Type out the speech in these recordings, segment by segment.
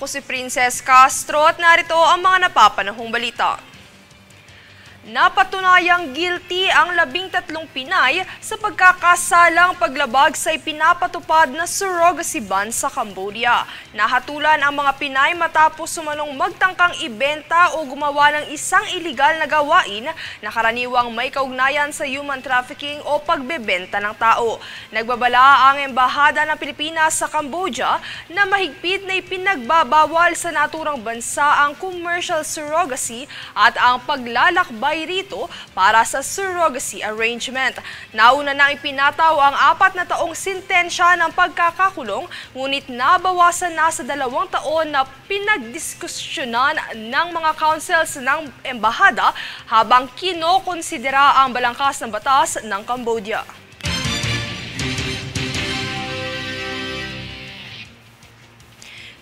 Ako si Princess Castro at narito ang mga napapanahong balita. Napatunayang guilty ang 13 Pinay sa pagkakasalang paglabag sa ipinapatupad na surrogacy ban sa Cambodia. Nahatulan ang mga Pinay matapos sumanong magtangkang ibenta o gumawa ng isang iligal na gawain na karaniwang may kaugnayan sa human trafficking o pagbebenta ng tao. Nagbabala ang Embahada ng Pilipinas sa Cambodia na mahigpit na ipinagbabawal sa naturang bansa ang commercial surrogacy at ang paglalakbay rito para sa surrogacy arrangement. Nauna nang ipinataw ang 4 na taong sintensya ng pagkakakulong, ngunit nabawasan na sa 2 taon na pinagdiskusyonan ng mga councils ng embahada habang kinokonsidera ang balangkas ng batas ng Cambodia.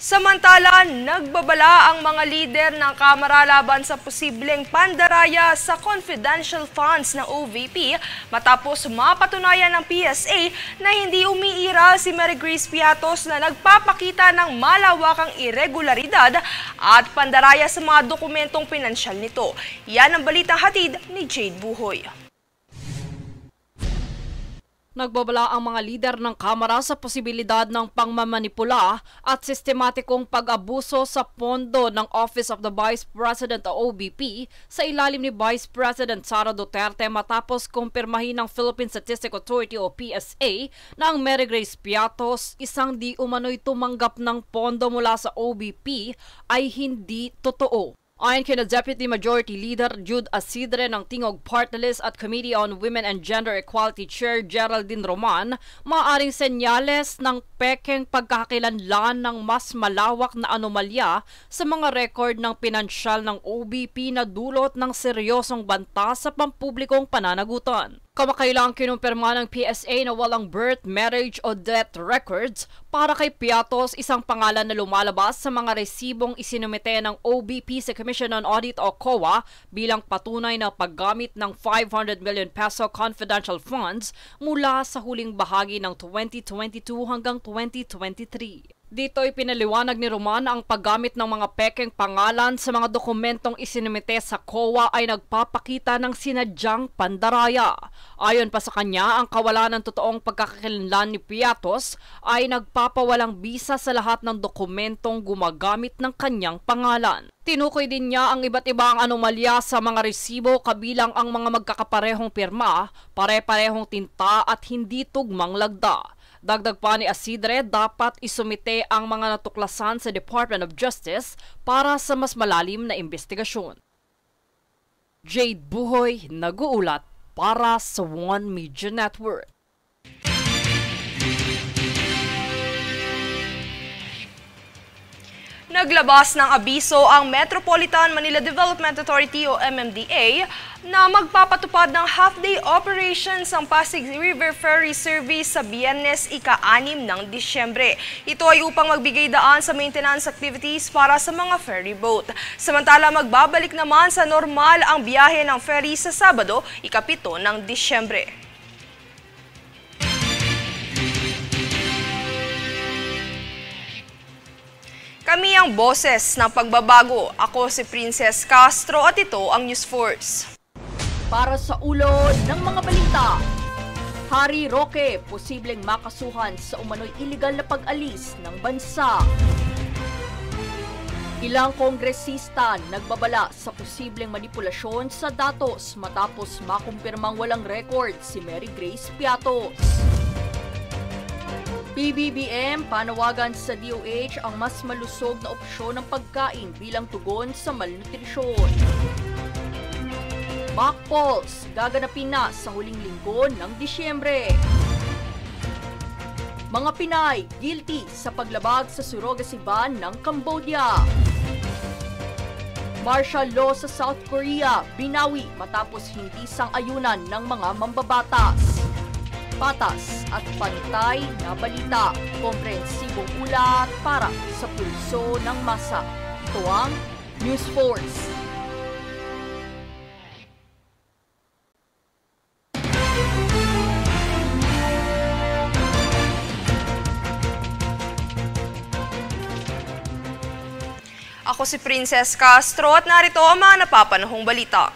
Samantala, nagbabala ang mga lider ng Kamara laban sa posibleng pandaraya sa confidential funds ng OVP matapos mapatunayan ng PSA na hindi umiiral si Mary Grace Piatos na nagpapakita ng malawakang irregularidad at pandaraya sa mga dokumentong pinansyal nito. Yan ang balitang hatid ni Jade Buhoy. Nagbabala ang mga lider ng Kamara sa posibilidad ng pangmamanipula at sistematikong pag-abuso sa pondo ng Office of the Vice President o OVP sa ilalim ni Vice President Sara Duterte matapos kumpirmahin ng Philippine Statistics Authority o PSA na ang Mary Grace Piatos, isang di umano'y tumanggap ng pondo mula sa OVP, ay hindi totoo. Ayon kina Deputy Majority Leader Jude Asidre ng Tingog Party List at Committee on Women and Gender Equality Chair Geraldine Roman, maaaring senyales ng pekeng pagkakakilanlan ng mas malawak na anomalya sa mga record ng pinansyal ng OVP na dulot ng seryosong banta sa pampublikong pananagutan. Kamakailang kinumpirma ng PSA na walang birth, marriage o death records para kay Piatos, isang pangalan na lumalabas sa mga resibong isinumite ng OVP sa Commission on Audit o COA bilang patunay na paggamit ng 500 million peso confidential funds mula sa huling bahagi ng 2022 hanggang 2023. Dito ay pinaliwanag ni Roman ang paggamit ng mga pekeng pangalan sa mga dokumentong isinumite sa COA ay nagpapakita ng sinadyang pandaraya. Ayon pa sa kanya, ang kawalan ng totoong pagkakakilanlan ni Piatos ay nagpapawalang bisa sa lahat ng dokumentong gumagamit ng kanyang pangalan. Tinukoy din niya ang iba't ibang anomalya sa mga resibo kabilang ang mga magkakaparehong pirma, pare-parehong tinta at hindi tugmang lagda. Dagdag pa ni Asidre, dapat isumite ang mga natuklasan sa Department of Justice para sa mas malalim na investigasyon. Jade Buhoy, nag-uulat para sa One Media Network. Naglabas ng abiso ang Metropolitan Manila Development Authority o MMDA na magpapatupad ng half-day operations ang Pasig River Ferry Service sa Biyernes ika-6 ng Disyembre. Ito ay upang magbigay daan sa maintenance activities para sa mga ferry boat. Samantala, magbabalik naman sa normal ang biyahe ng ferry sa Sabado, ika-7 ng Disyembre. Kami ang boses ng pagbabago. Ako si Princess Castro at ito ang News Force. Para sa ulo ng mga balita, Harry Roque posibleng makasuhan sa umano'y iligal na pag-alis ng bansa. Ilang kongresista nagbabala sa posibleng manipulasyon sa datos matapos makumpirmang walang record si Mary Grace Piatos. PBBM panawagan sa DOH ang mas malusog na opsyon ng pagkain bilang tugon sa malnutrisyon. Mock polls gaganapin na sa huling linggo ng Disyembre. Mga Pinay guilty sa paglabag sa surrogacy ban ng Cambodia. Martial law sa South Korea binawi matapos hindi sang-ayunan ng mga mambabatas. Patas at pantay na balita, komprehensibong ulat para sa pulso ng masa. Ito ang News Force. Ako si Princess Castro at narito ang mga napapanahong balita.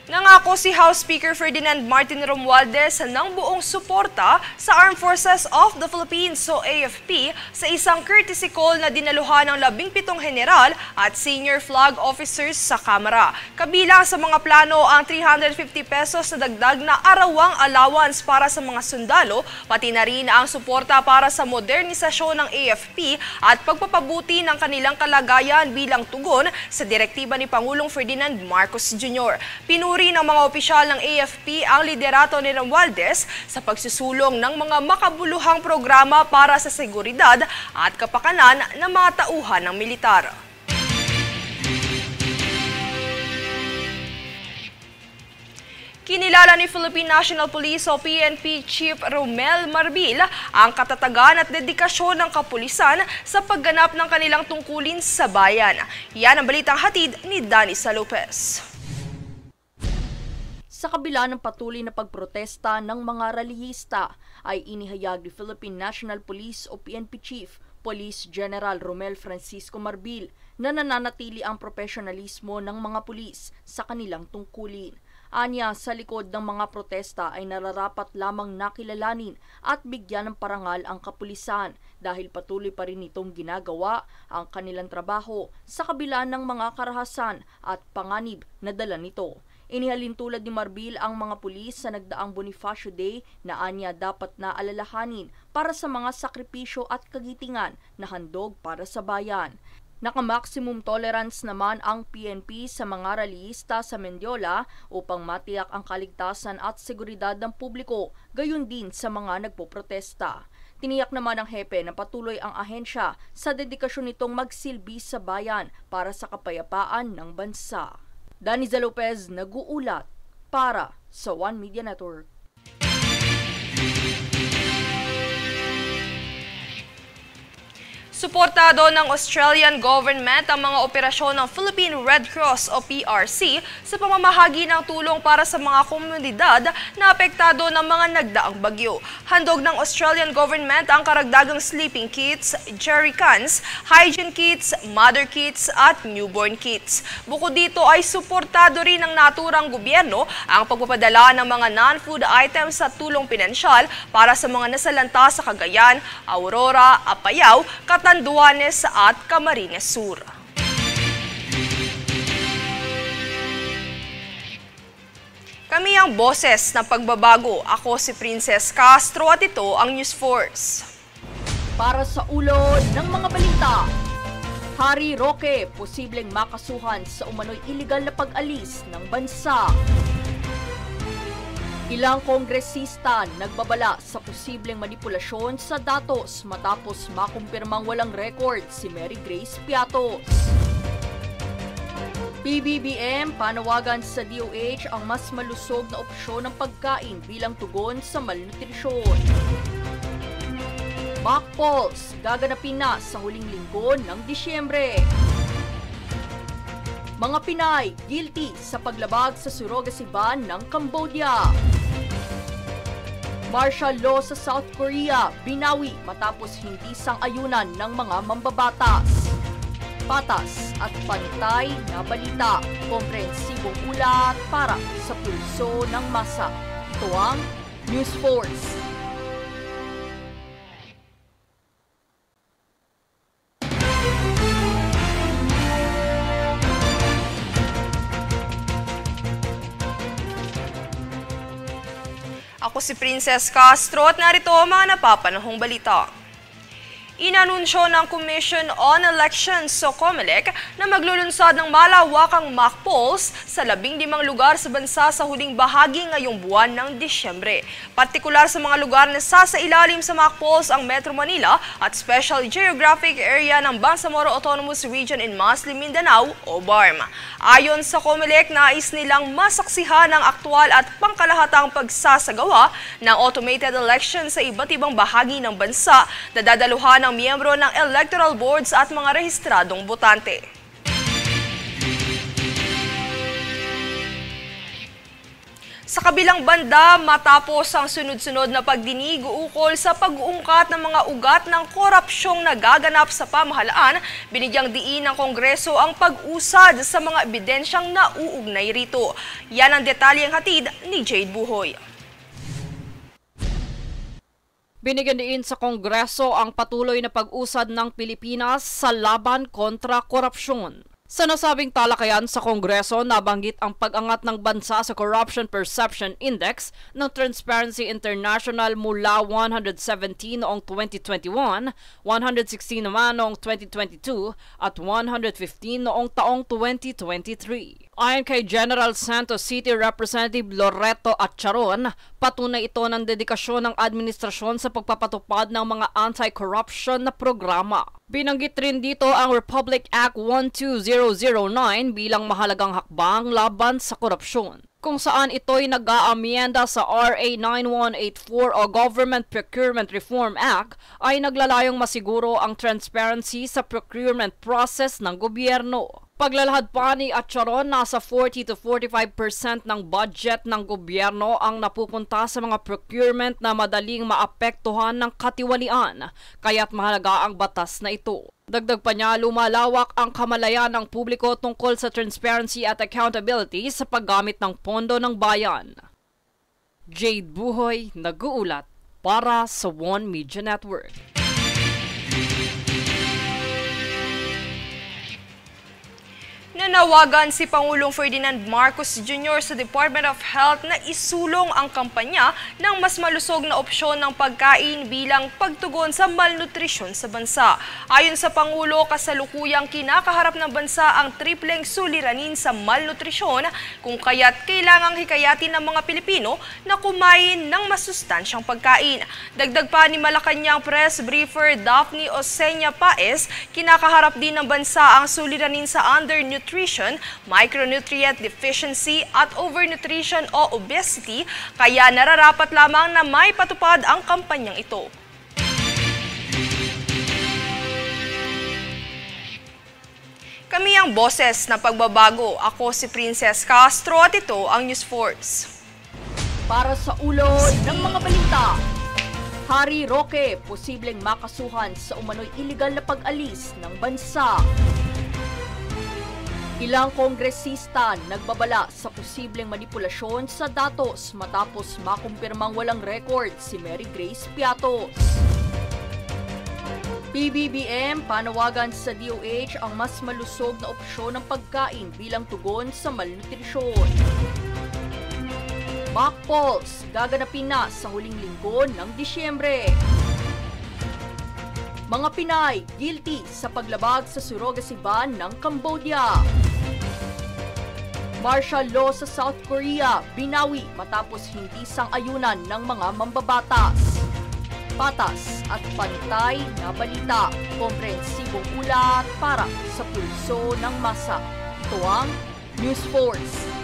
Nangako si House Speaker Ferdinand Martin Romualdez ng buong suporta sa Armed Forces of the Philippines o AFP sa isang courtesy call na dinaluhan ng 17 general at senior flag officers sa Kamara. Kabilang sa mga plano ang 350 pesos na dagdag na arawang allowance para sa mga sundalo, pati na rin ang suporta para sa modernisasyon ng AFP at pagpapabuti ng kanilang kalagayan bilang tugon sa direktiba ni Pangulong Ferdinand Marcos Jr. Pinuri ng mga opisyal ng AFP ang liderato ni Romualdez sa pagsusulong ng mga makabuluhang programa para sa seguridad at kapakanan ng mga tauhan ng militar. Kinilala ni Philippine National Police o PNP Chief Romel Marbil ang katatagan at dedikasyon ng kapulisan sa pagganap ng kanilang tungkulin sa bayan. Yan ang balitang hatid ni Danisa Lopez. Sa kabila ng patuloy na pagprotesta ng mga relihista, ay inihayag ni Philippine National Police o PNP Chief Police General Romel Francisco Marbil na nananatili ang profesionalismo ng mga pulis sa kanilang tungkulin. Anya, sa likod ng mga protesta ay nararapat lamang nakilalanin at bigyan ng parangal ang kapulisan dahil patuloy pa rin itong ginagawa ang kanilang trabaho sa kabila ng mga karahasan at panganib na dala nito. Inihalin tulad ni Marbil ang mga pulis sa nagdaang Bonifacio Day na anya dapat na alalahanin para sa mga sakripisyo at kagitingan na handog para sa bayan. Naka-maximum tolerance naman ang PNP sa mga rallyista sa Mendiola upang matiyak ang kaligtasan at seguridad ng publiko, gayon din sa mga nagpoprotesta. Tiniyak naman ng hepe na patuloy ang ahensya sa dedikasyon nitong magsilbi sa bayan para sa kapayapaan ng bansa. Danisa Lopez, nag-uulat para sa One Media Network. Suportado ng Australian government ang mga operasyon ng Philippine Red Cross o PRC sa pamamahagi ng tulong para sa mga komunidad na apektado ng mga nagdaang bagyo. Handog ng Australian government ang karagdagang sleeping kits, jerry cans, hygiene kits, mother kits at newborn kits. Bukod dito ay suportado rin ng naturang gobyerno ang pagpapadala ng mga non-food items sa tulong pinansyal para sa mga nasalanta sa Cagayan, Aurora, Apayao, Catanduanes at Camarines Sur. Kami ang boses ng pagbabago. Ako si Princess Castro at ito ang News Force. Para sa ulo ng mga balita, Harry Roque posibleng makasuhan sa umano'y iligal na pag-alis ng bansa. Ilang kongresista nagbabala sa posibleng manipulasyon sa datos matapos makumpirmang walang record si Mary Grace Piatos. PBBM panawagan sa DOH ang mas malusog na opsyon ng pagkain bilang tugon sa malnutrisyon. Mock polls gaganapin na sa huling linggo ng Disyembre. Mga Pinay guilty sa paglabag sa surrogacy ban ng Cambodia. Martial law sa South Korea binawi matapos hindi sang-ayunan ng mga mambabatas. Patas at pantay na balita, komprehensibong ulat para sa pulso ng masa. Ito ang News Force. Ako si Princess Castro at narito ang mga napapanahong balita. Inanunsyo ng Commission on Elections o COMELEC na maglulunsad ng malawakang mock polls sa 15 lugar sa bansa sa huling bahagi ngayong buwan ng Disyembre. Partikular sa mga lugar na sasailalim sa mock polls ang Metro Manila at Special Geographic Area ng Bangsamoro Autonomous Region in Maslim, Mindanao o BARM. Ayon sa COMELEC, nais nilang masaksihan ang aktwal at pangkalahatang pagsasagawa ng automated election sa iba't ibang bahagi ng bansa na dadaluhan ng miyembro ng electoral boards at mga rehistradong botante. Sa kabilang banda, matapos ang sunod-sunod na pagdinig ukol sa pag-uungkat ng mga ugat ng korupsyong nagaganap sa pamahalaan, binigyang diin ng Kongreso ang pag-usad sa mga ebidensyang nauugnay rito. Yan ang detalyeng hatid ni Jade Buhoy. Binigyan din sa Kongreso ang patuloy na pag-usad ng Pilipinas sa laban kontra korupsyon. Sa nasabing talakayan sa Kongreso, nabanggit ang pag-angat ng bansa sa Corruption Perception Index ng Transparency International mula 117 noong 2021, 116 naman noong 2022 at 115 noong taong 2023. Ayon kay General Santos City Representative Loreto Atcharon, patunay ito ng dedikasyon ng administrasyon sa pagpapatupad ng mga anti-corruption na programa. Binanggit rin dito ang Republic Act 12009 bilang mahalagang hakbang laban sa korupsyon, kung saan ito'y nag-aamyenda sa RA 9184 o Government Procurement Reform Act ay naglalayong masiguro ang transparency sa procurement process ng gobyerno. Paglalahad pa ni Atcharon, nasa 40 to 45% ng budget ng gobyerno ang napupunta sa mga procurement na madaling maapektuhan ng katiwalian, kaya't mahalaga ang batas na ito. Dagdag pa niya, lumalawak ang kamalayan ng publiko tungkol sa transparency at accountability sa paggamit ng pondo ng bayan. Jade Buhoy, nag-uulat para sa One Media Network. Nanawagan si Pangulong Ferdinand Marcos Jr. sa Department of Health na isulong ang kampanya ng mas malusog na opsyon ng pagkain bilang pagtugon sa malnutrisyon sa bansa. Ayon sa Pangulo, kasalukuyang kinakaharap ng bansa ang tripleng suliranin sa malnutrisyon, kung kaya't kailangang hikayatin ng mga Pilipino na kumain ng masustansyang pagkain. Dagdag pa ni Malacanang Press Briefer Daphne Osenia Paez, kinakaharap din ng bansa ang suliranin sa undernutrition, micronutrient deficiency at overnutrition o obesity, kaya nararapat lamang na may patupad ang kampanyang ito. Kami ang boses ng pagbabago. Ako si Princess Castro at ito ang News Force. Para sa ulo ng mga balita, Harry Roque posibleng makasuhan sa umano'y iligal na pag-alis ng bansa. Ilang kongresista nagbabala sa posibleng manipulasyon sa datos matapos makumpirmang walang record si Mary Grace Piatos. PBBM panawagan sa DOH ang mas malusog na opsyon ng pagkain bilang tugon sa malnutrisyon. Mock polls gaganapin na sa huling linggo ng Disyembre. Mga Pinay guilty sa paglabag sa surrogacy ban ng Cambodia. Martial law sa South Korea binawi matapos hindi sang-ayunan ng mga mambabatas. Patas at pantay na balita, komprehensibong ulat para sa pulso ng masa. Ito ang News Force.